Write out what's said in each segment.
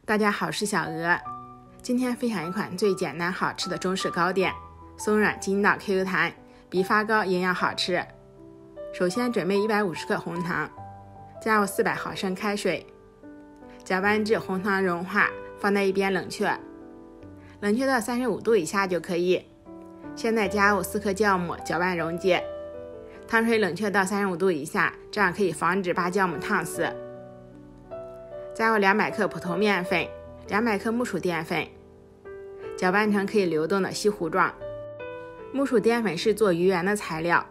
大家好，我是小鹅。今天分享一款最简单好吃的中式糕点，松软筋道 QQ 弹，比发糕营养好吃。首先准备150克红糖，加入400毫升开水，搅拌至红糖融化，放在一边冷却，冷却到35度以下就可以。现在加入4克酵母，搅拌溶解，汤水冷却到35度以下，这样可以防止把酵母烫死。加入200克普通面粉，200克木薯淀粉，搅拌成可以流动的稀糊状。木薯淀粉是做鱼圆的材料，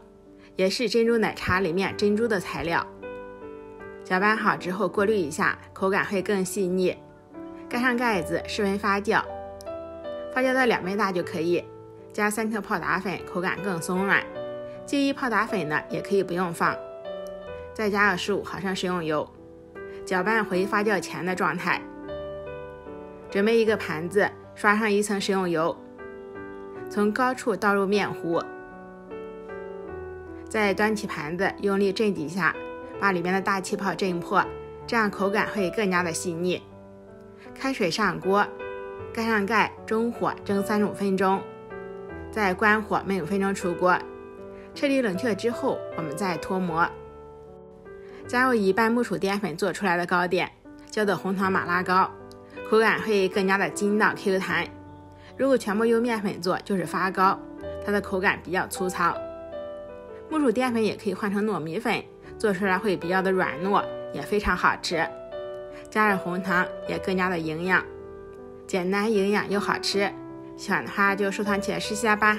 也是珍珠奶茶里面珍珠的材料。搅拌好之后过滤一下，口感会更细腻。盖上盖子，室温发酵，发酵到2倍大就可以。加3克泡打粉，口感更松软。介意泡打粉的也可以不用放。再加25毫升食用油，搅拌回发酵前的状态。准备一个盘子，刷上1层食用油，从高处倒入面糊，再端起盘子，用力震几下，把里面的大气泡震破，这样口感会更加的细腻。开水上锅，盖上盖，中火蒸35分钟，再关火焖5分钟出锅。彻底冷却之后，我们再脱模。加入1半木薯淀粉做出来的糕点，叫做红糖马拉糕，口感会更加的筋道 QQ 弹。如果全部用面粉做，就是发糕，它的口感比较粗糙。木薯淀粉也可以换成糯米粉，做出来会比较的软糯，也非常好吃。加入红糖也更加的营养，简单营养又好吃。喜欢的话就收藏起来试下吧。